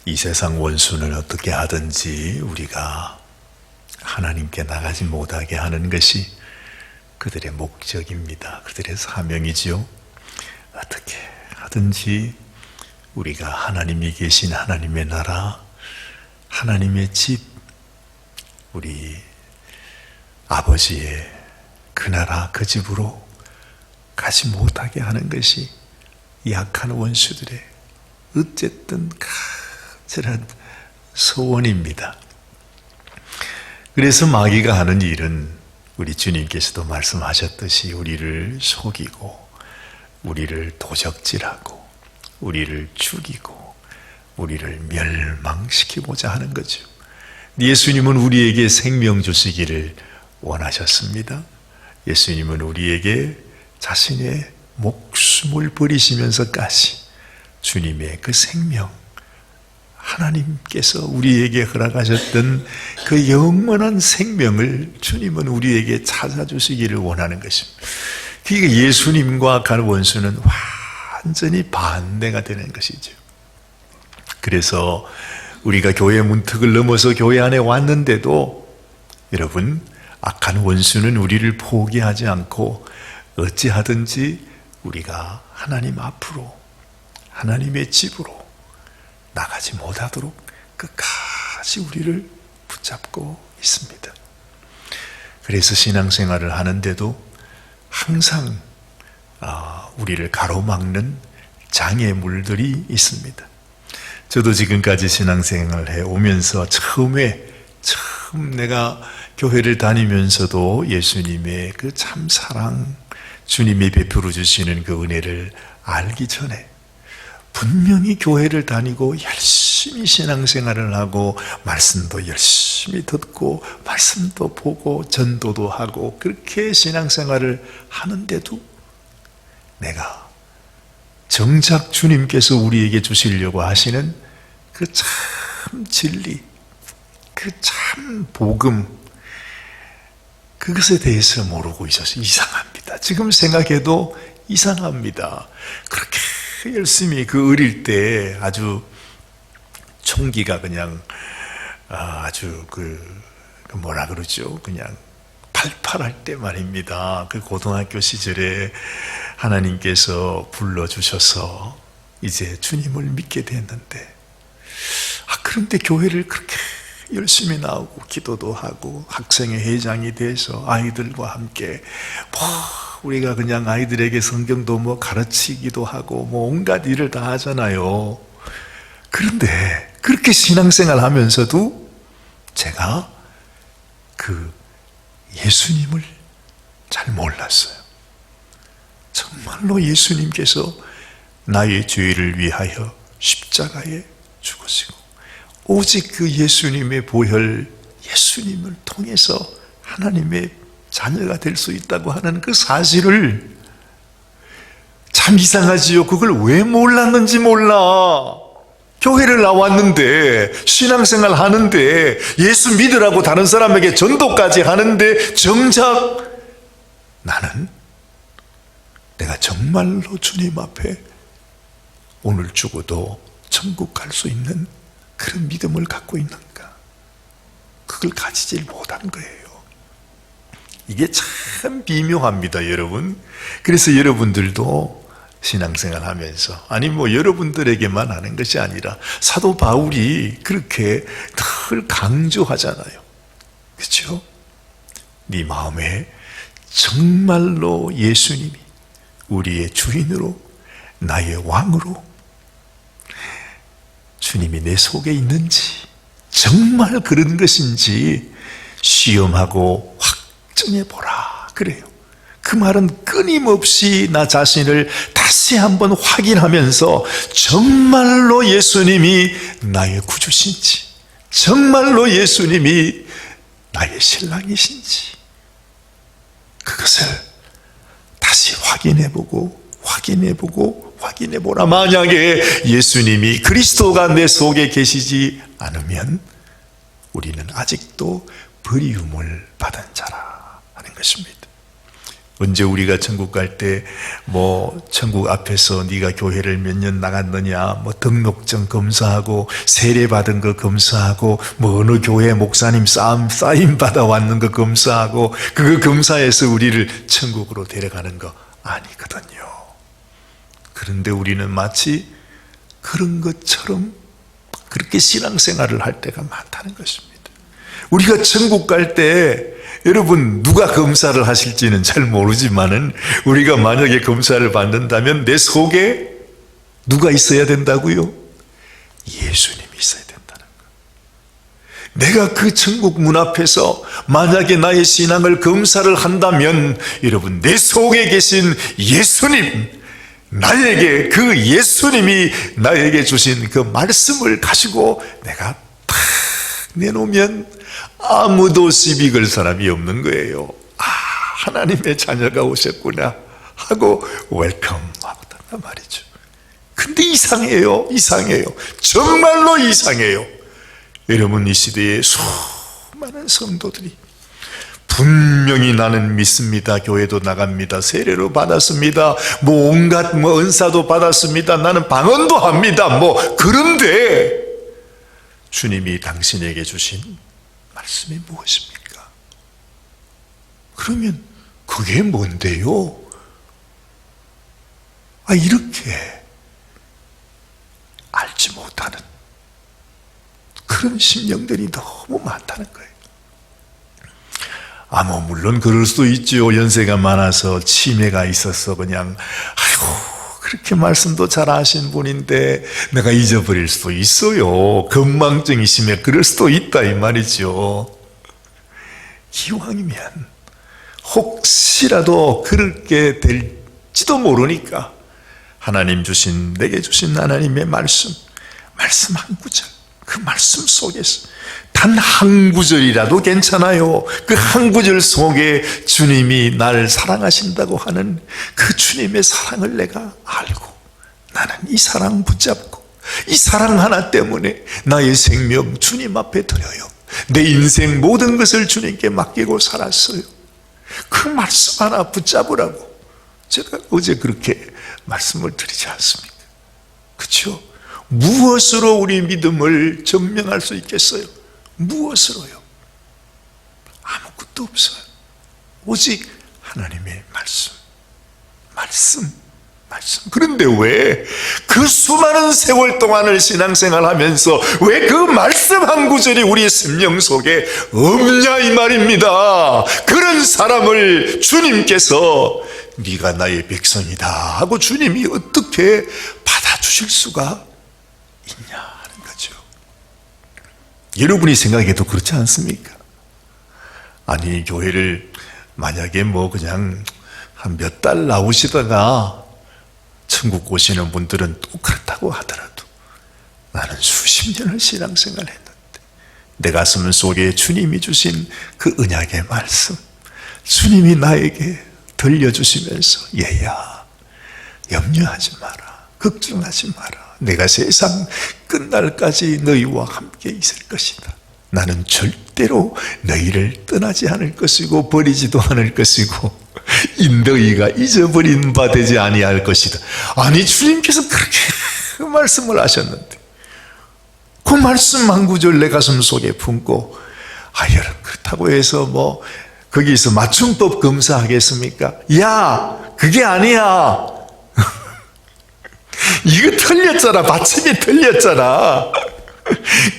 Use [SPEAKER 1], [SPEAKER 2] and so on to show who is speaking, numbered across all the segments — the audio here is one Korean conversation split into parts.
[SPEAKER 1] 이 세상 원수는 어떻게 하든지 우리가 하나님께 나가지 못하게 하는 것이 그들의 목적입니다. 그들의 사명이지요. 어떻게 하든지 우리가 하나님이 계신 하나님의 나라, 하나님의 집, 우리 아버지의 그 나라, 그 집으로 가지 못하게 하는 것이 약한 원수들의 어쨌든 가지런 소원입니다. 그래서 마귀가 하는 일은 우리 주님께서도 말씀하셨듯이 우리를 속이고 우리를 도적질하고 우리를 죽이고 우리를 멸망시키고자 하는 거죠. 예수님은 우리에게 생명 주시기를 원하셨습니다. 예수님은 우리에게 자신의 목숨을 버리시면서까지 주님의 그 생명, 하나님께서 우리에게 허락하셨던 그 영원한 생명을 주님은 우리에게 찾아주시기를 원하는 것입니다. 그러니까 예수님과 간 원수는 완전히 반대가 되는 것이죠. 그래서 우리가 교회 문턱을 넘어서 교회 안에 왔는데도 여러분, 악한 원수는 우리를 포기하지 않고 어찌하든지 우리가 하나님 앞으로, 하나님의 집으로 나가지 못하도록 끝까지 우리를 붙잡고 있습니다. 그래서 신앙생활을 하는데도 항상 우리를 가로막는 장애물들이 있습니다. 저도 지금까지 신앙생활을 해오면서 처음 내가 교회를 다니면서도 예수님의 그 참 사랑, 주님이 베풀어 주시는 그 은혜를 알기 전에 분명히 교회를 다니고 열심히 신앙생활을 하고 말씀도 열심히 듣고 말씀도 보고 전도도 하고 그렇게 신앙생활을 하는데도 내가 정작 주님께서 우리에게 주시려고 하시는 그 참 진리, 그 참 복음, 그것에 대해서 모르고 있어서 이상합니다. 지금 생각해도 이상합니다. 그렇게 열심히 그 어릴 때 아주 총기가 그냥 아주 뭐라 그러죠? 그냥 팔팔할 때 말입니다. 그 고등학교 시절에 하나님께서 불러주셔서 이제 주님을 믿게 됐는데, 그런데 교회를 그렇게 열심히 나오고 기도도 하고 학생회 회장이 돼서 아이들과 함께 우리가 그냥 아이들에게 성경도 가르치기도 하고 온갖 일을 다 하잖아요. 그런데 그렇게 신앙생활 하면서도 제가 그 예수님을 잘 몰랐어요. 정말로 예수님께서 나의 죄를 위하여 십자가에 죽으시고 오직 그 예수님의 보혈, 예수님을 통해서 하나님의 자녀가 될 수 있다고 하는 그 사실을, 참 이상하지요. 그걸 왜 몰랐는지 몰라. 교회를 나왔는데, 신앙생활 하는데, 예수 믿으라고 다른 사람에게 전도까지 하는데, 정작 나는 내가 정말로 주님 앞에 오늘 죽어도 천국 갈 수 있는 그런 믿음을 갖고 있는가? 그걸 가지질 못한 거예요. 이게 참 비묘합니다, 여러분. 그래서 여러분들도 신앙생활 하면서, 여러분들에게만 하는 것이 아니라 사도 바울이 그렇게 늘 강조하잖아요. 그렇죠? 네 마음에 정말로 예수님이 우리의 주인으로, 나의 왕으로 주님이 내 속에 있는지, 정말 그런 것인지 시험하고 확증해보라 그래요. 그 말은 끊임없이 나 자신을 다시 한번 확인하면서 정말로 예수님이 나의 구주신지, 정말로 예수님이 나의 신랑이신지, 그것을 다시 확인해보라. 만약에 예수님이 그리스도가 내 속에 계시지 않으면 우리는 아직도 버리움을 받은 자라 하는 것입니다. 언제 우리가 천국 갈 때 뭐 천국 앞에서 네가 교회를 몇 년 나갔느냐 뭐 등록증 검사하고 세례 받은 거 검사하고 뭐 어느 교회 목사님 사인 받아 왔는 거 검사하고 그거 검사해서 우리를 천국으로 데려가는 거 아니거든요. 그런데 우리는 마치 그런 것처럼 그렇게 신앙생활을 할 때가 많다는 것입니다. 우리가 천국 갈 때 여러분 누가 검사를 하실지는 잘 모르지만은 우리가 만약에 검사를 받는다면 내 속에 누가 있어야 된다고요? 예수님이 있어야 된다는 거. 내가 그 천국 문 앞에서 만약에 나의 신앙을 검사를 한다면 여러분 내 속에 계신 예수님, 나에게 그 예수님이 나에게 주신 그 말씀을 가지고 내가 탁 내놓으면 아무도 시비 걸 사람이 없는 거예요. 아, 하나님의 자녀가 오셨구나 하고 웰컴 하고 단단 말이죠. 근데 이상해요. 정말로 이상해요. 여러분 이 시대에 수많은 성도들이 분명히 나는 믿습니다. 교회도 나갑니다. 세례로 받았습니다. 뭐 온갖 은사도 받았습니다. 나는 방언도 합니다. 그런데 주님이 당신에게 주신 말씀이 무엇입니까? 그러면 그게 뭔데요? 이렇게 알지 못하는 그런 심령들이 너무 많다는 거예요. 물론 그럴 수도 있죠. 연세가 많아서 치매가 있어서 그냥 그렇게 말씀도 잘 하신 분인데 내가 잊어버릴 수도 있어요. 건망증이 심해 그럴 수도 있다 이 말이죠. 기왕이면 혹시라도 그렇게 될지도 모르니까 내게 주신 하나님의 말씀 한 구절, 그 말씀 속에서 단 한 구절이라도 괜찮아요. 그 한 구절 속에 주님이 나를 사랑하신다고 하는 그 주님의 사랑을 내가 알고 나는 이 사랑 붙잡고 이 사랑 하나 때문에 나의 생명 주님 앞에 드려요. 내 인생 모든 것을 주님께 맡기고 살았어요. 그 말씀 하나 붙잡으라고 제가 어제 그렇게 말씀을 드리지 않습니까? 그렇죠? 무엇으로 우리 믿음을 증명할 수 있겠어요? 무엇으로요? 아무것도 없어요. 오직 하나님의 말씀. 그런데 왜 그 수많은 세월 동안을 신앙생활하면서 왜 그 말씀 한 구절이 우리의 심령 속에 없냐 이 말입니다. 그런 사람을 주님께서 네가 나의 백성이다 하고 주님이 어떻게 받아주실 수가 있냐 하는 거죠. 여러분이 생각해도 그렇지 않습니까? 교회를 만약에 그냥 한 몇 달 나오시다가 천국 오시는 분들은 또 그렇다고 하더라도 나는 수십 년을 신앙생활 했는데 내 가슴 속에 주님이 주신 그 언약의 말씀, 주님이 나에게 들려주시면서 얘야 염려하지 마라, 걱정하지 마라, 내가 세상 끝날까지 너희와 함께 있을 것이다. 나는 절대로 너희를 떠나지 않을 것이고 버리지도 않을 것이고 너희가 잊어버린 바 되지 아니할 것이다. 주님께서 그렇게 그 말씀을 하셨는데 그 말씀 한 구절 내 가슴 속에 품고 여러분 그렇다고 해서 거기서 맞춤법 검사하겠습니까? 야 그게 아니야. 이거 틀렸잖아. 받침이 틀렸잖아.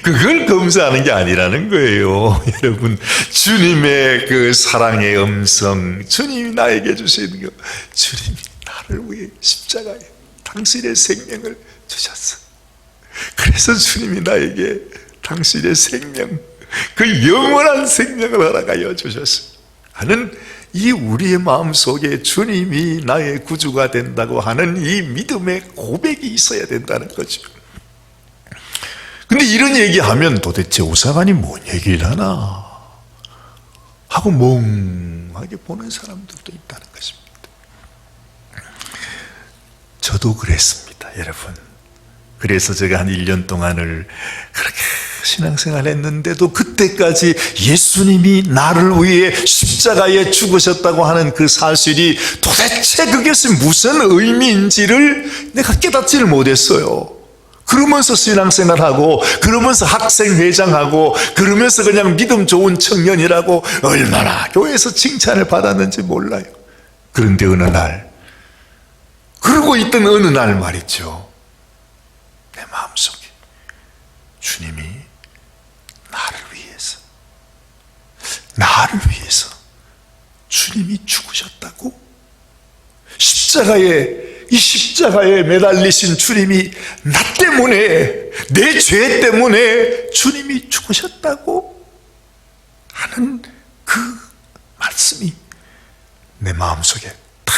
[SPEAKER 1] 그걸 검사하는 게 아니라는 거예요. 여러분 주님의 그 사랑의 음성, 주님이 나에게 주신 거, 주님이 나를 위해 십자가에 당신의 생명을 주셨어. 그래서 주님이 나에게 당신의 생명, 그 영원한 생명을 허락하여 주셨어 하는 이 우리의 마음속에 주님이 나의 구주가 된다고 하는 이 믿음의 고백이 있어야 된다는 거죠. 근데 이런 얘기하면 도대체 우사관이 뭔 얘기를 하나 하고 멍하게 보는 사람들도 있다는 것입니다. 저도 그랬습니다, 여러분. 그래서 제가 한 1년 동안을 그렇게 신앙생활 했는데도 그때까지 예수님이 나를 위해 십자가에 죽으셨다고 하는 그 사실이 도대체 그것이 무슨 의미인지를 내가 깨닫지를 못했어요. 그러면서 신앙생활하고, 그러면서 학생회장하고, 그러면서 그냥 믿음 좋은 청년이라고 얼마나 교회에서 칭찬을 받았는지 몰라요. 그런데 어느 날, 그러고 있던 어느 날 말이죠, 내 마음속에 주님이 나를 위해서 주님이 죽으셨다고? 이 십자가에 매달리신 주님이 나 때문에, 내 죄 때문에 주님이 죽으셨다고 하는 그 말씀이 내 마음속에 다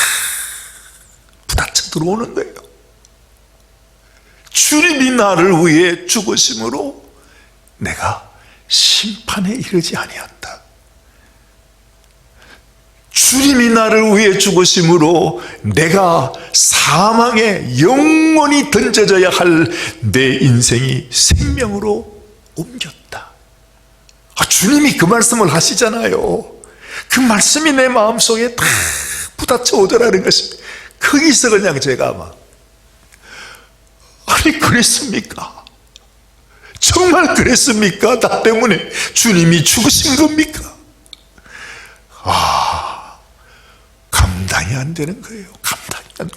[SPEAKER 1] 부딪혀 들어오는 거예요. 주님이 나를 위해 죽으심으로 내가 심판에 이르지 아니한다. 주님이 나를 위해 죽으심으로 내가 사망에 영원히 던져져야 할 내 인생이 생명으로 옮겼다. 주님이 그 말씀을 하시잖아요. 그 말씀이 내 마음속에 다 부딪혀 오더라는 것입니다. 거기서 그냥 제가 막, 아니 그랬습니까? 정말 그랬습니까? 나 때문에 주님이 죽으신 겁니까? 감당이 안 되는 거예요. 감당이 안 돼.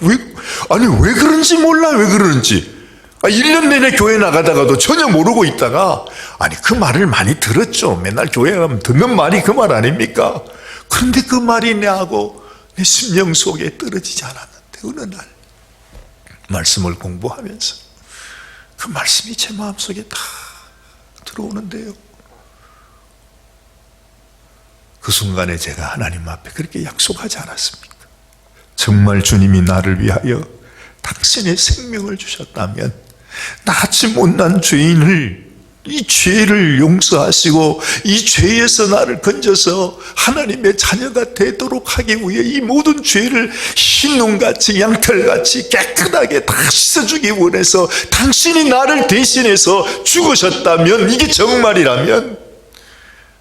[SPEAKER 1] 왜 그런지 몰라. 왜 그러는지. 1년 내내 교회 나가다가도 전혀 모르고 있다가, 그 말을 많이 들었죠. 맨날 교회 가면 듣는 말이 그 말 아닙니까? 그런데 그 말이 내하고 내 심령 속에 떨어지지 않았는데, 어느 날 말씀을 공부하면서 그 말씀이 제 마음속에 다 들어오는데요, 그 순간에 제가 하나님 앞에 그렇게 약속하지 않았습니까? 정말 주님이 나를 위하여 당신의 생명을 주셨다면, 나같이 못난 죄인을, 이 죄를 용서하시고 이 죄에서 나를 건져서 하나님의 자녀가 되도록 하기 위해 이 모든 죄를 흰눈같이 양털같이 깨끗하게 다 씻어주기 원해서 당신이 나를 대신해서 죽으셨다면, 이게 정말이라면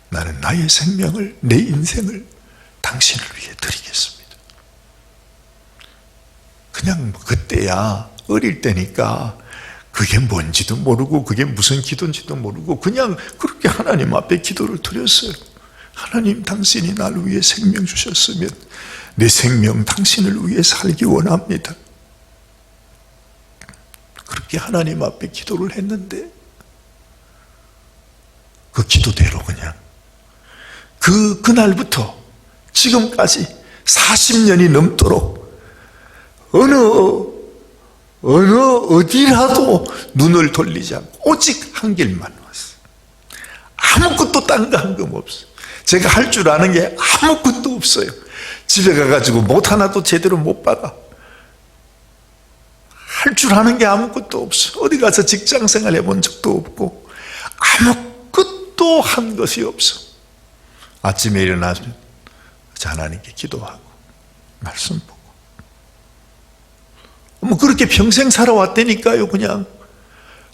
[SPEAKER 1] 나는 나의 생명을, 내 인생을 당신을 위해 드리겠습니다. 그냥 그때야 어릴 때니까 그게 뭔지도 모르고 그게 무슨 기도인지도 모르고 그냥 그렇게 하나님 앞에 기도를 드렸어요. 하나님, 당신이 나를 위해 생명 주셨으면 내 생명 당신을 위해 살기 원합니다. 그렇게 하나님 앞에 기도를 했는데, 그 기도대로 그냥 그날부터 지금까지 40년이 넘도록 어디라도 눈을 돌리지 않고 오직 한 길만 왔어요. 아무것도 딴 거 한 거 없어요. 제가 할 줄 아는 게 아무것도 없어요. 집에 가가지고 못 하나도 제대로 못 박아. 할 줄 아는 게 아무것도 없어요. 어디 가서 직장생활 해본 적도 없고 아무것도 한 것이 없어. 아침에 일어나면 하나님께 기도하고 말씀 보고 그렇게 평생 살아왔다니까요. 그냥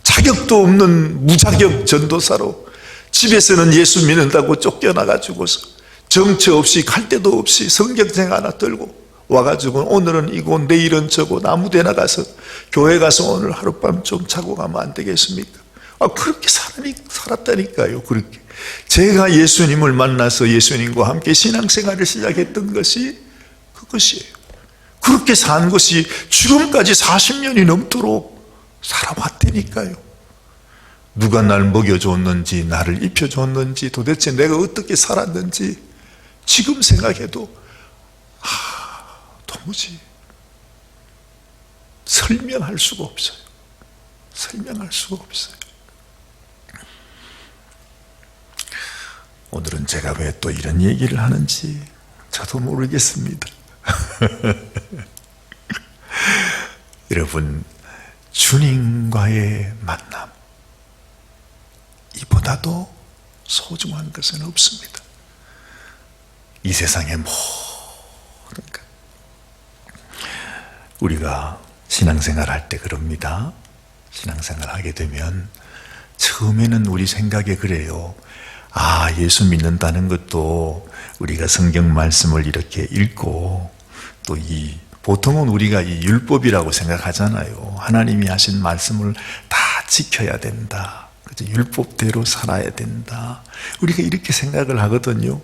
[SPEAKER 1] 자격도 없는 무자격 전도사로, 집에서는 예수 믿는다고 쫓겨나가지고서 정처 없이 갈 데도 없이 성경책 하나 들고 와가지고 오늘은 이곳 내일은 저곳 아무 데나 가서 교회 가서 오늘 하룻밤 좀 자고 가면 안 되겠습니까? 그렇게 살았다니까요. 그렇게 제가 예수님을 만나서 예수님과 함께 신앙생활을 시작했던 것이 그것이에요. 그렇게 산 것이 지금까지 40년이 넘도록 살아왔다니까요. 누가 날 먹여줬는지, 나를 입혀줬는지, 도대체 내가 어떻게 살았는지 지금 생각해도 도무지 설명할 수가 없어요. 설명할 수가 없어요. 오늘은 제가 왜 또 이런 얘기를 하는지 저도 모르겠습니다. 여러분, 주님과의 만남, 이보다도 소중한 것은 없습니다. 이 세상의 모든 것. 우리가 신앙생활 할 때 그럽니다. 신앙생활 하게 되면 처음에는 우리 생각에 그래요. 아, 예수 믿는다는 것도 우리가 성경 말씀을 이렇게 읽고 또 보통은 우리가 이 율법이라고 생각하잖아요. 하나님이 하신 말씀을 다 지켜야 된다. 그죠? 율법대로 살아야 된다. 우리가 이렇게 생각을 하거든요.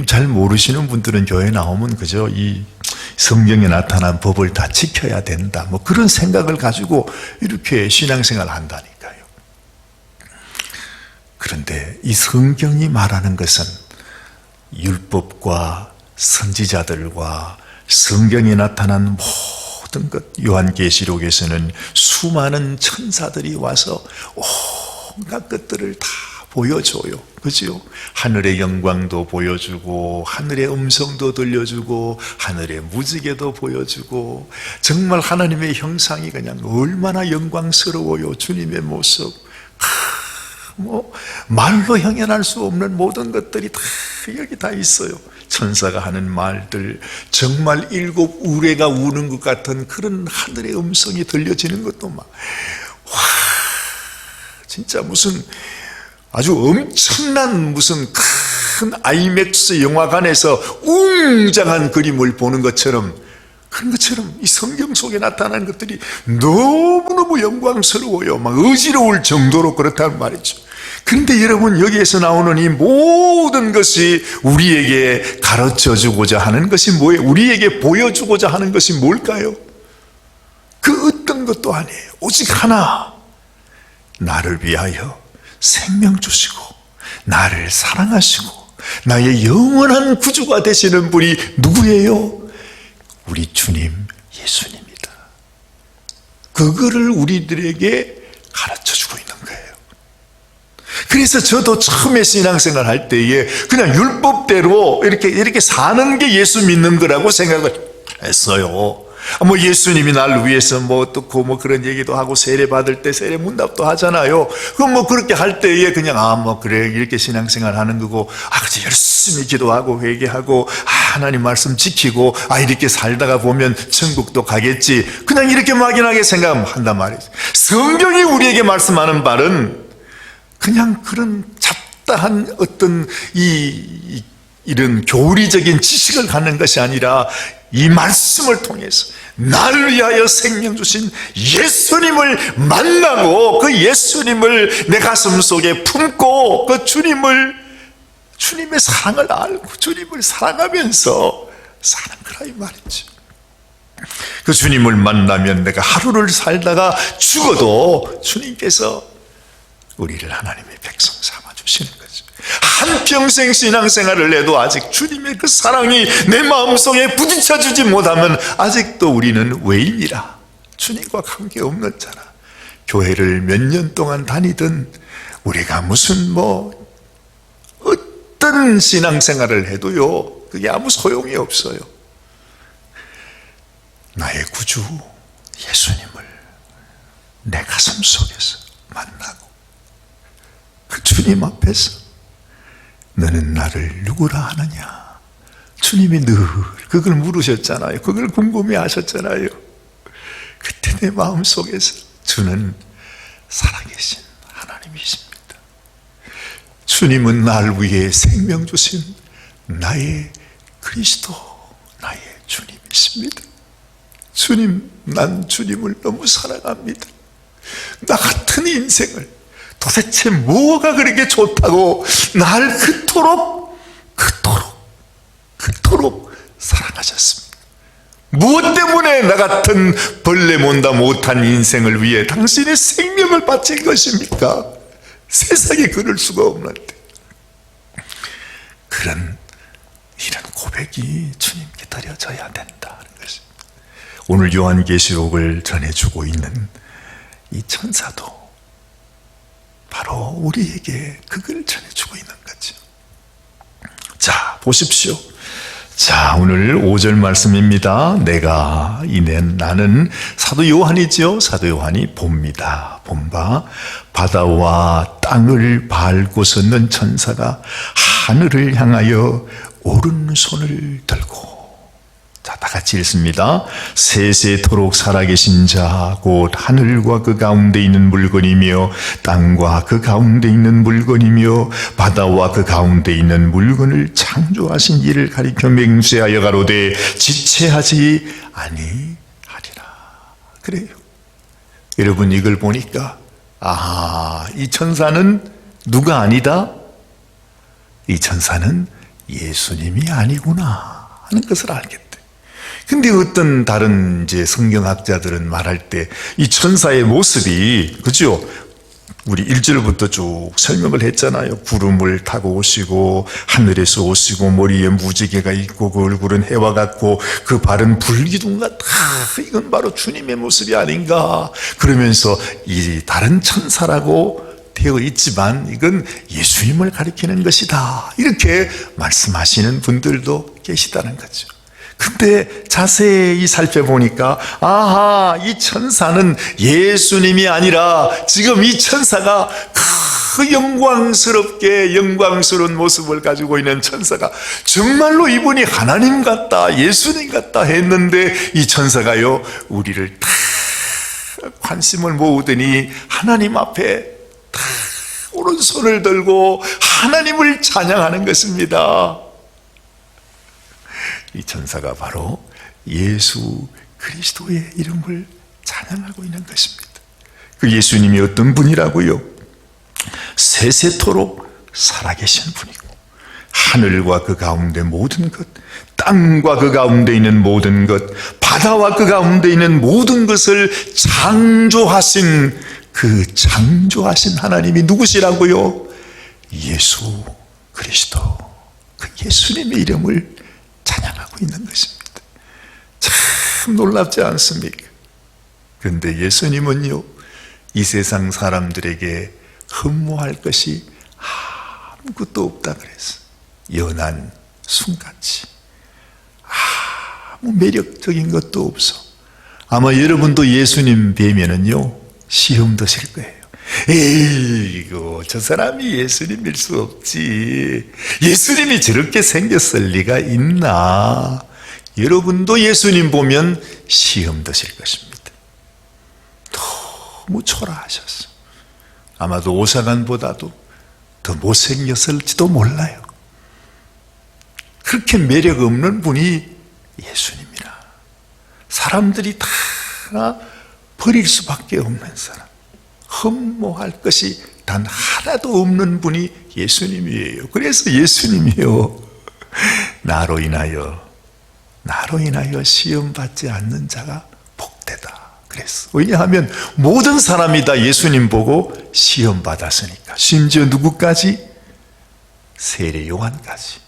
[SPEAKER 1] 잘 모르시는 분들은 교회 나오면 그죠? 이 성경에 나타난 법을 다 지켜야 된다. 뭐 그런 생각을 가지고 이렇게 신앙생활을 한다니까요. 그런데 이 성경이 말하는 것은 율법과 선지자들과 성경에 나타난 모든 것, 요한계시록에서는 수많은 천사들이 와서 온갖 것들을 다 보여줘요. 그죠? 하늘의 영광도 보여주고 하늘의 음성도 들려주고 하늘의 무지개도 보여주고 정말 하나님의 형상이 그냥 얼마나 영광스러워요. 주님의 모습. 말로 형연할 수 없는 모든 것들이 다 여기 다 있어요. 천사가 하는 말들, 정말 7 우레가 우는 것 같은 그런 하늘의 음성이 들려지는 것도 진짜 무슨 아주 엄청난 무슨 큰 아이맥스 영화관에서 웅장한 그림을 보는 것처럼, 그런 것처럼 이 성경 속에 나타난 것들이 너무너무 영광스러워요. 어지러울 정도로 그렇단 말이죠. 그런데 여러분, 여기에서 나오는 이 모든 것이 우리에게 가르쳐 주고자 하는 것이 뭐예요? 우리에게 보여주고자 하는 것이 뭘까요? 그 어떤 것도 아니에요. 오직 하나, 나를 위하여 생명 주시고 나를 사랑하시고 나의 영원한 구주가 되시는 분이 누구예요? 우리 주님 예수님이다. 그거를 우리들에게 가르쳐 주고 있는 거예요. 그래서 저도 처음에 신앙생활 할 때에 그냥 율법대로 이렇게 사는 게 예수 믿는 거라고 생각을 했어요. 예수님이 날 위해서 어떻고 그런 얘기도 하고 세례 받을 때 세례 문답도 하잖아요. 그럼 그렇게 할 때에 그냥 그래 이렇게 신앙생활 하는 거고, 그래서 열심히 기도하고 회개하고 하나님 말씀 지키고 이렇게 살다가 보면 천국도 가겠지, 그냥 이렇게 막연하게 생각한단 말이죠. 성경이 우리에게 말씀하는 바는 그냥 그런 잡다한 어떤 이런 교리적인 지식을 갖는 것이 아니라 이 말씀을 통해서 나를 위하여 생명 주신 예수님을 만나고 그 예수님을 내 가슴 속에 품고 그 주님의 사랑을 알고 주님을 사랑하면서 사는 거라 이 말이죠. 그 주님을 만나면 내가 하루를 살다가 죽어도 주님께서 우리를 하나님의 백성 삼아 주시는 거죠. 한평생 신앙생활을 해도 아직 주님의 그 사랑이 내 마음속에 부딪혀주지 못하면 아직도 우리는 외인이라, 주님과 관계없는 자라. 교회를 몇 년 동안 다니든 우리가 무슨 어떤 신앙생활을 해도요, 그게 아무 소용이 없어요. 나의 구주 예수님을 내 가슴 속에서 만나고 그 주님 앞에서 너는 나를 누구라 하느냐, 주님이 늘 그걸 물으셨잖아요. 그걸 궁금해 하셨잖아요. 그때 내 마음속에서 주는 살아계신 하나님이십니다. 주님은 날 위해 생명 주신 나의 그리스도, 나의 주님이십니다. 주님, 난 주님을 너무 사랑합니다. 나 같은 인생을 도대체 뭐가 그렇게 좋다고 날 그토록 사랑하셨습니까? 무엇 때문에 나 같은 벌레 mon다 못한 인생을 위해 당신의 생명을 바친 것입니까? 세상에 그럴 수가 없는데. 이런 고백이 주님 기다려져야 된다는 것입니다. 오늘 요한계시록을 전해주고 있는 이 천사도 바로 우리에게 그걸 전해주고 있는 거죠. 자, 보십시오. 자, 오늘 5절 말씀입니다. 나는 사도 요한이죠. 사도 요한이 봅니다. 본바 바다와 땅을 밟고 섰는 천사가 하늘을 향하여 오른손을 들고, 자, 다 같이 읽습니다. 세세토록 살아계신 자, 곧 하늘과 그 가운데 있는 물건이며 땅과 그 가운데 있는 물건이며 바다와 그 가운데 있는 물건을 창조하신 이를 가리켜 맹세하여 가로되 지체하지 아니하리라. 그래요. 여러분, 이걸 보니까 이 천사는 누가 아니다? 이 천사는 예수님이 아니구나 하는 것을 알겠다. 근데 어떤 다른 이제 성경학자들은 말할 때 이 천사의 모습이, 그죠? 우리 1절부터 쭉 설명을 했잖아요. 구름을 타고 오시고 하늘에서 오시고 머리에 무지개가 있고 그 얼굴은 해와 같고 그 발은 불기둥 같아. 이건 바로 주님의 모습이 아닌가. 그러면서 이 다른 천사라고 되어 있지만 이건 예수님을 가리키는 것이다. 이렇게 말씀하시는 분들도 계시다는 거죠. 근데 자세히 살펴보니까 이 천사는 예수님이 아니라 지금 이 천사가 그 영광스러운 모습을 가지고 있는 천사가 정말로 이분이 하나님 같다, 예수님 같다 했는데 이 천사가요, 우리를 다 관심을 모으더니 하나님 앞에 다 오른손을 들고 하나님을 찬양하는 것입니다. 이 천사가 바로 예수 그리스도의 이름을 찬양하고 있는 것입니다. 그 예수님이 어떤 분이라고요? 세세토록 살아계신 분이고 하늘과 그 가운데 모든 것, 땅과 그 가운데 있는 모든 것, 바다와 그 가운데 있는 모든 것을 창조하신 그 창조하신 하나님이 누구시라고요? 예수 그리스도, 그 예수님의 이름을 찬양하고 있는 것입니다. 참 놀랍지 않습니까? 그런데 예수님은요, 이 세상 사람들에게 흠모할 것이 아무것도 없다 그랬어요. 연한 숭같이 아무 매력적인 것도 없어. 아마 여러분도 예수님 뵈면은요, 시험 드실 거예요. 에이고, 저 사람이 예수님일 수 없지. 예수님이 저렇게 생겼을 리가 있나. 여러분도 예수님 보면 시험 드실 것입니다. 너무 초라하셨어. 아마도 오사간보다도 더 못생겼을지도 몰라요. 그렇게 매력 없는 분이 예수님이라. 사람들이 다 버릴 수밖에 없는 사람, 흠모할 것이 단 하나도 없는 분이 예수님이에요. 그래서 예수님이요, 나로 인하여 시험받지 않는 자가 복되다 그랬어. 왜냐하면 모든 사람이 다 예수님 보고 시험받았으니까. 심지어 누구까지? 세례 요한까지.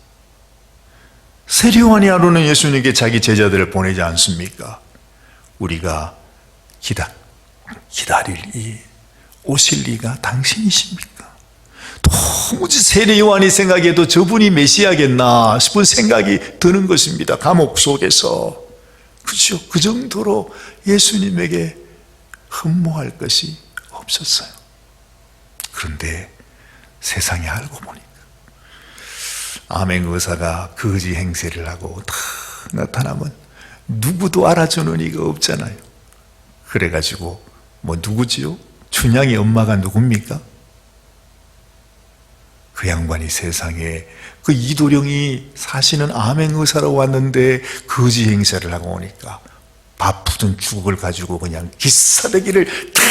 [SPEAKER 1] 세례 요한이 하루는 예수님께 자기 제자들을 보내지 않습니까? 우리가 기다릴 이 오실 리가 당신이십니까? 도무지 세례 요한이 생각해도 저분이 메시아겠나 싶은 생각이 드는 것입니다. 감옥 속에서. 그렇죠? 그 정도로 예수님에게 흠모할 것이 없었어요. 그런데 세상에 알고 보니까 암행 의사가 거지 행세를 하고 다 나타나면 누구도 알아주는 이가 없잖아요. 그래가지고 누구지요? 춘향이 엄마가 누굽니까? 그 양반이 세상에 그 이도령이 사시는 암행의사로 왔는데 거지 행세를 하고 오니까 밥 푸든 죽을 가지고 그냥 기싸대기를 탁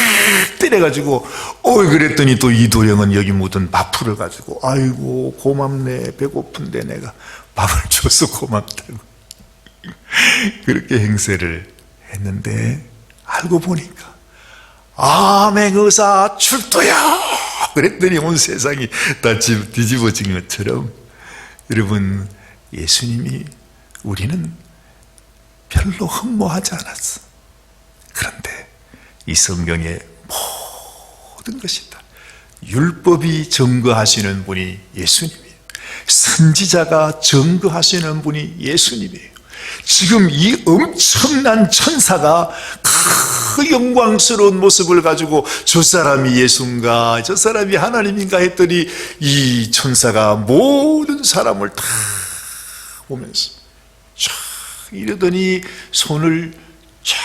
[SPEAKER 1] 때려가지고 그랬더니 또 이도령은 여기 묻은 밥풀을 가지고 아이고 고맙네, 배고픈데 내가 밥을 줘서 고맙다고 그렇게 행세를 했는데 알고 보니까 암행의사 출두야 그랬더니 온 세상이 다 뒤집어진 것처럼, 여러분, 예수님이 우리는 별로 흠모하지 않았어. 그런데 이 성경의 모든 것이 다 율법이 증거하시는 분이 예수님이에요. 선지자가 증거하시는 분이 예수님이에요. 지금 이 엄청난 천사가 그 영광스러운 모습을 가지고 저 사람이 예수인가, 저 사람이 하나님인가 했더니 이 천사가 모든 사람을 다 보면서 이러더니 손을 쫙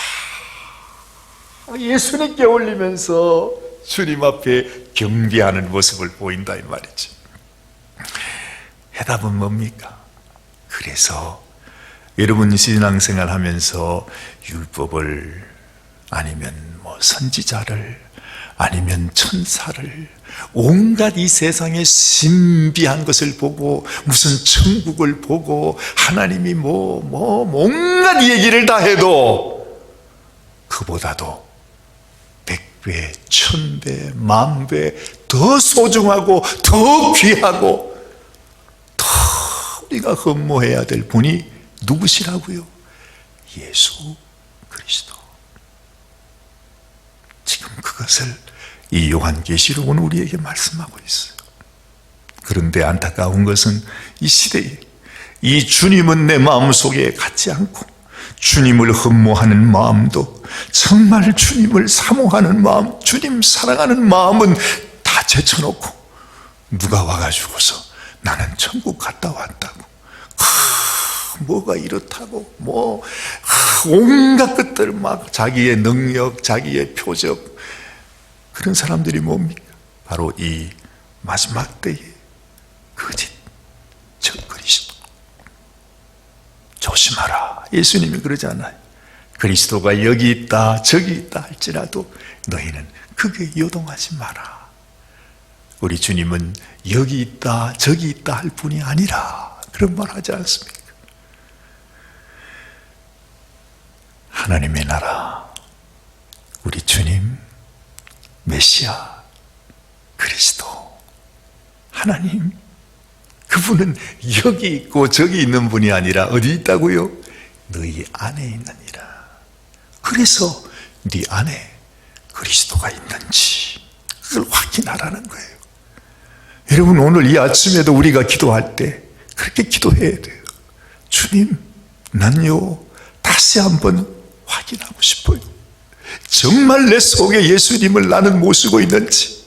[SPEAKER 1] 예수님께 올리면서 주님 앞에 경배하는 모습을 보인다 이 말이죠. 해답은 뭡니까? 그래서 여러분 신앙생활 하면서 율법을 아니면 뭐 선지자를 아니면 천사를 온갖 이 세상의 신비한 것을 보고 무슨 천국을 보고 하나님이 온갖 얘기를 다 해도 그보다도 100배, 1000배, 10,000배 더 소중하고 더 귀하고 더 우리가 흠모해야 될 분이 누구시라고요? 예수 그리스도. 지금 그것을 이 요한계시록은 우리에게 말씀하고 있어요. 그런데 안타까운 것은 이 시대에 이 주님은 내 마음속에 갖지 않고 주님을 흠모하는 마음도 정말 주님을 사모하는 마음, 주님 사랑하는 마음은 다 제쳐놓고 누가 와가지고서 나는 천국 갔다 왔다고 뭐가 이렇다고 온갖 것들 막 자기의 능력, 자기의 표적, 그런 사람들이 뭡니까? 바로 이 마지막 때의 거짓 적그리스도. 조심하라. 예수님이 그러잖아요. 그리스도가 여기 있다 저기 있다 할지라도 너희는 그게 요동하지 마라. 우리 주님은 여기 있다 저기 있다 할 뿐이 아니라 그런 말 하지 않습니까? 하나님의 나라, 우리 주님 메시아 그리스도 하나님, 그분은 여기 있고 저기 있는 분이 아니라 어디 있다고요? 너희 안에 있느니라. 그래서 네 안에 그리스도가 있는지 그걸 확인하라는 거예요. 여러분, 오늘 이 아침에도 우리가 기도할 때 그렇게 기도해야 돼요. 주님, 난요 다시 한번 확인하고 싶어요. 정말 내 속에 예수님을 나는 모시고 있는지,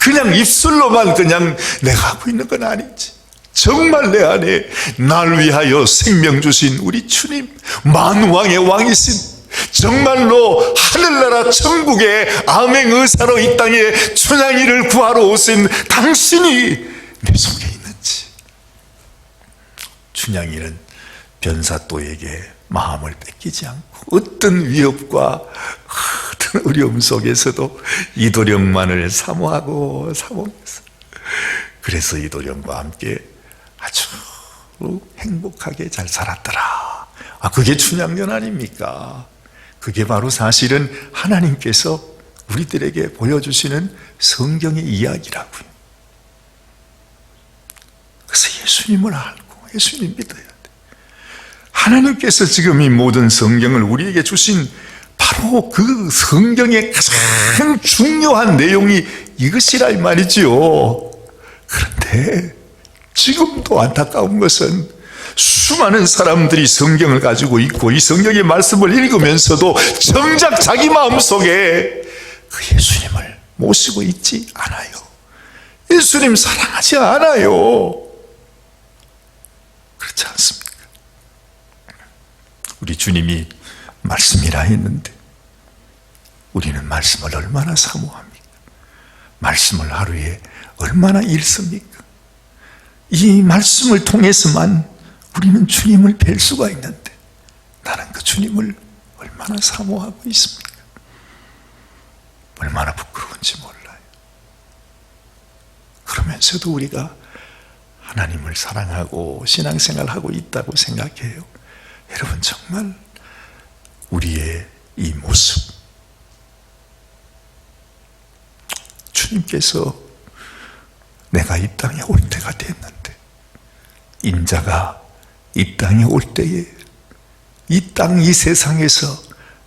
[SPEAKER 1] 그냥 입술로만 그냥 내가 하고 있는 건 아닌지, 정말 내 안에 날 위하여 생명 주신 우리 주님, 만왕의 왕이신, 정말로 하늘나라 천국의 암행의사로 이 땅에 춘향이를 구하러 오신 당신이 내 속에 있는지. 춘향이는 변사또에게 마음을 뺏기지 않고 어떤 위협과 어떤 어려움 속에서도 이도령만을 사모하고 사모했어. 그래서 이도령과 함께 아주 행복하게 잘 살았더라. 그게 춘향전 아닙니까? 그게 바로 사실은 하나님께서 우리들에게 보여주시는 성경의 이야기라고요. 그래서 예수님을 알고 예수님 믿어야 돼. 하나님께서 지금 이 모든 성경을 우리에게 주신 바로 그 성경의 가장 중요한 내용이 이것이라 이 말이지요. 그런데 지금도 안타까운 것은 수많은 사람들이 성경을 가지고 있고 이 성경의 말씀을 읽으면서도 정작 자기 마음속에 그 예수님을 모시고 있지 않아요. 예수님 사랑하지 않아요. 그렇지 않습니까? 우리 주님이 말씀이라 했는데 우리는 말씀을 얼마나 사모합니까? 말씀을 하루에 얼마나 읽습니까? 이 말씀을 통해서만 우리는 주님을 뵐 수가 있는데 나는 그 주님을 얼마나 사모하고 있습니까? 얼마나 부끄러운지 몰라요. 그러면서도 우리가 하나님을 사랑하고 신앙생활하고 있다고 생각해요. 여러분, 정말 우리의 이 모습, 주님께서 내가 이 땅에 올 때가 됐는데, 인자가 이 땅에 올 때에 이 땅 이 세상에서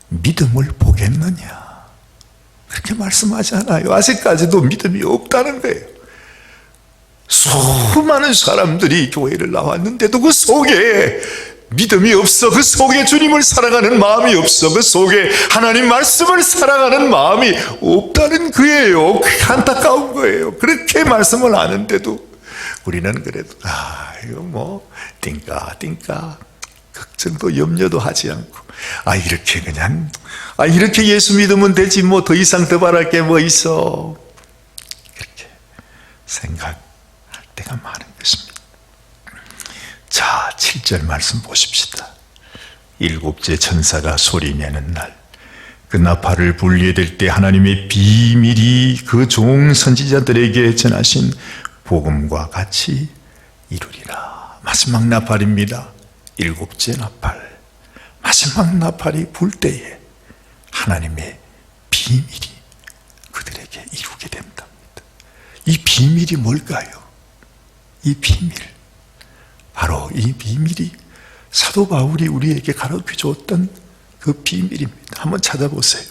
[SPEAKER 1] 믿음을 보겠느냐, 그렇게 말씀하지 않아요. 아직까지도 믿음이 없다는 거예요. 수많은 사람들이 교회를 나왔는데도 그 속에 믿음이 없어. 그 속에 주님을 사랑하는 마음이 없어. 그 속에 하나님 말씀을 사랑하는 마음이 없다는 거예요. 그게 안타까운 거예요. 그렇게 말씀을 하는데도 우리는 그래도 이거 띵까 걱정도 염려도 하지 않고, 이렇게 예수 믿으면 되지, 뭐 더 이상 더 바랄 게 뭐 있어, 이렇게 생각할 때가 많은 것입니다. 자, 7절 말씀 보십시다. 일곱째 천사가 소리내는 날, 그 나팔을 불려야 될 때 하나님의 비밀이 그 종 선지자들에게 전하신 복음과 같이 이루리라. 마지막 나팔입니다. 일곱째 나팔. 마지막 나팔이 불 때에 하나님의 비밀이 그들에게 이루게 된답니다. 이 비밀이 뭘까요? 이 비밀, 바로 이 비밀이 사도 바울이 우리에게 가르쳐 줬던 그 비밀입니다. 한번 찾아보세요.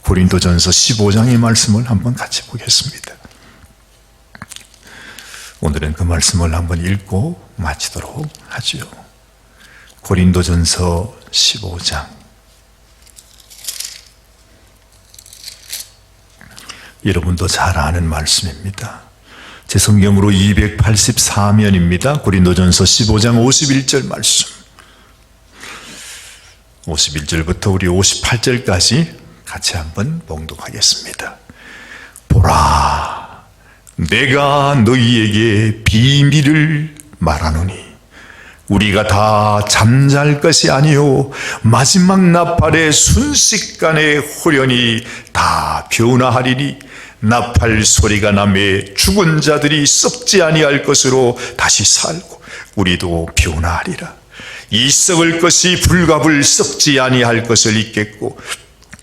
[SPEAKER 1] 고린도전서 15장의 말씀을 한번 같이 보겠습니다. 오늘은 그 말씀을 한번 읽고 마치도록 하죠. 고린도전서 15장. 여러분도 잘 아는 말씀입니다. 제 성경으로 284면입니다. 고린도전서 15장 51절 말씀. 51절부터 우리 58절까지 같이 한번 봉독하겠습니다. 보라, 내가 너희에게 비밀을 말하노니 우리가 다 잠잘 것이 아니요 마지막 나팔의 순식간에 홀연히 다 변화하리니 나팔 소리가 나매 죽은 자들이 썩지 아니할 것으로 다시 살고 우리도 변화하리라. 이 썩을 것이 불갑을 썩지 아니할 것을 입겠고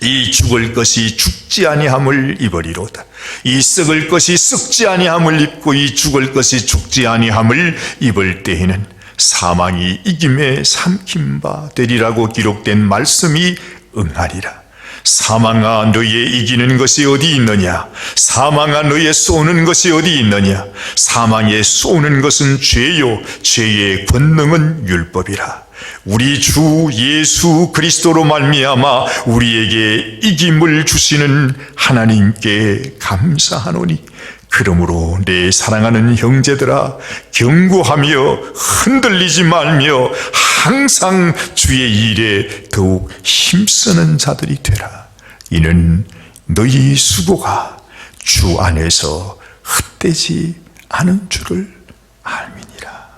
[SPEAKER 1] 이 죽을 것이 죽지 아니함을 입으리로다. 이 썩을 것이 썩지 아니함을 입고 이 죽을 것이 죽지 아니함을 입을 때에는 사망이 이김에 삼킨 바 되리라고 기록된 말씀이 응하리라. 사망아, 너의 이기는 것이 어디 있느냐? 사망아, 너의 쏘는 것이 어디 있느냐? 사망에 쏘는 것은 죄요, 죄의 권능은 율법이라. 우리 주 예수 그리스도로 말미암아 우리에게 이김을 주시는 하나님께 감사하노니, 그러므로 내 사랑하는 형제들아, 경고하며 흔들리지 말며 항상 주의 일에 더욱 힘쓰는 자들이 되라. 이는 너희 수고가 주 안에서 헛되지 않은 줄을 알미니라.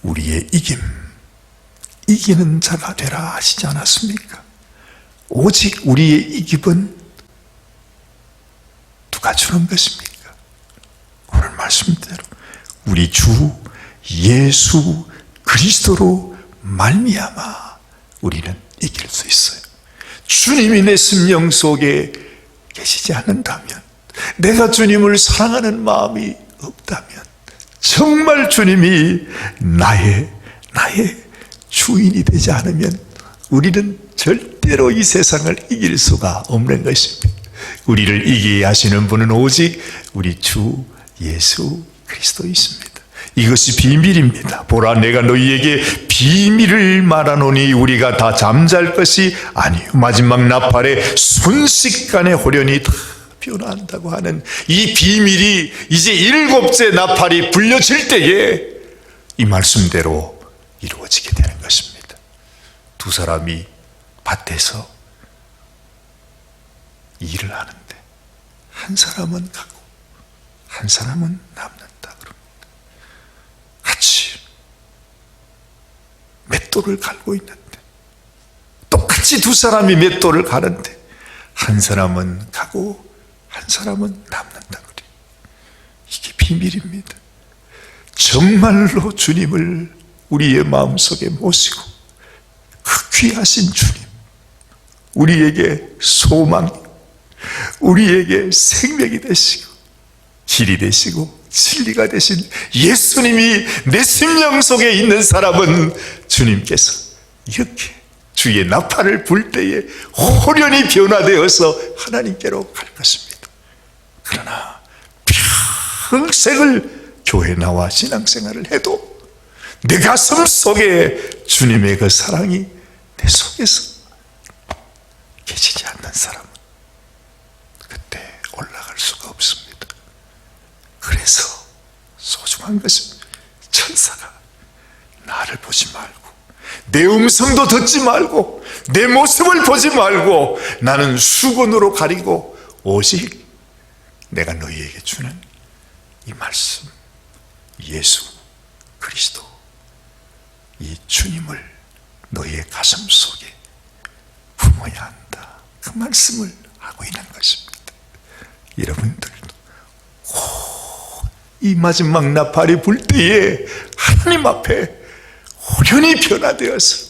[SPEAKER 1] 우리의 이기는 자가 되라 하시지 않았습니까? 오직 우리의 이김은 누가 주는 것입니까? 오늘 말씀대로 우리 주 예수 그리스도로 말미암아 우리는 이길 수 있어요. 주님이 내 심령 속에 계시지 않는다면, 내가 주님을 사랑하는 마음이 없다면, 정말 주님이 나의 주인이 되지 않으면 우리는 절대로 이 세상을 이길 수가 없는 것입니다. 우리를 이기게 하시는 분은 오직 우리 주 예수 그리스도이십니다. 이것이 비밀입니다. 보라, 내가 너희에게 비밀을 말하노니 우리가 다 잠잘 것이 아니요 마지막 나팔에 순식간에 홀연히 다 변화한다고 하는 이 비밀이 이제 일곱째 나팔이 불려질 때에 이 말씀대로 이루어지게 되는 것입니다. 두 사람이 밭에서 일을 하는데 한 사람은 가고 한 사람은 남는다 그럽니다. 같이 맷돌을 갈고 있는데, 똑같이 두 사람이 맷돌을 가는데 한 사람은 가고 한 사람은 남는다 그래요. 이게 비밀입니다. 정말로 주님을 우리의 마음속에 모시고 그 귀하신 주님, 우리에게 소망이, 우리에게 생명이 되시고 길이 되시고 진리가 되신 예수님이 내 심령 속에 있는 사람은 주님께서 이렇게 주의 나팔을 불 때에 홀연히 변화되어서 하나님께로 갈 것입니다. 그러나 평생을 교회 나와 신앙생활을 해도 내 가슴 속에 주님의 그 사랑이 내 속에서 계시지 않는 사람은 그때 올라갈 수가 없습니다. 그래서 소중한 것은 천사가 나를 보지 말고 내 음성도 듣지 말고 내 모습을 보지 말고 나는 수건으로 가리고 오직 내가 너희에게 주는 이 말씀, 예수 그리스도, 이 주님을 너희의 가슴 속에 품어야 한다. 그 말씀을 하고 있는 것입니다. 여러분들도 이 마지막 나팔이 불 때에 하나님 앞에 호련히 변화되어서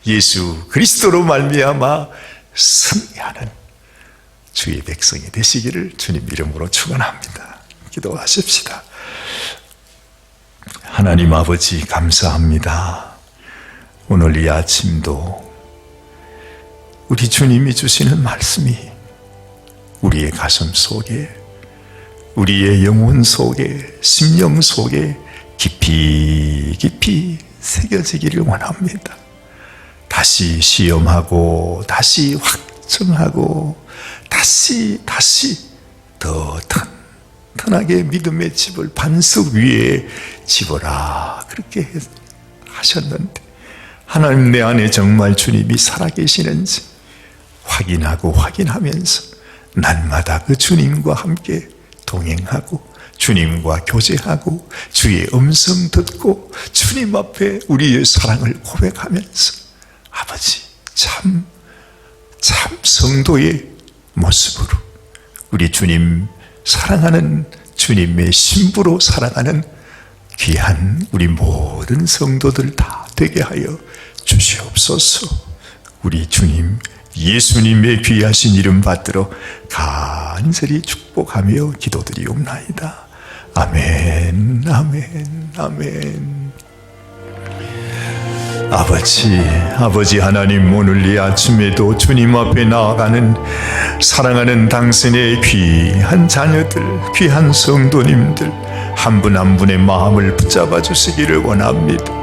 [SPEAKER 1] 예수 그리스도로 말미암아 승리하는 주의 백성이 되시기를 주님 이름으로 축원합니다. 기도하십시다. 하나님 아버지 감사합니다. 오늘 이 아침도 우리 주님이 주시는 말씀이 우리의 가슴 속에, 우리의 영혼 속에, 심령 속에 깊이 깊이 새겨지기를 원합니다. 다시 시험하고 다시 확증하고 다시 더 튼튼하게 믿음의 집을 반석 위에 집어라 그렇게 하셨는데, 하나님 내 안에 정말 주님이 살아계시는지 확인하면서 날마다 그 주님과 함께 동행하고 주님과 교제하고 주의 음성 듣고 주님 앞에 우리의 사랑을 고백하면서 아버지 참 성도의 모습으로 우리 주님 사랑하는 주님의 신부로 사랑하는 귀한 우리 모든 성도들 다 되게 하여 주시옵소서. 우리 주님 예수님의 귀하신 이름 받들어 간절히 축복하며 기도드리옵나이다. 아멘, 아멘, 아멘. 아버지 하나님, 오늘 이 아침에도 주님 앞에 나아가는 사랑하는 당신의 귀한 자녀들, 귀한 성도님들 한 분 한 분의 마음을 붙잡아 주시기를 원합니다.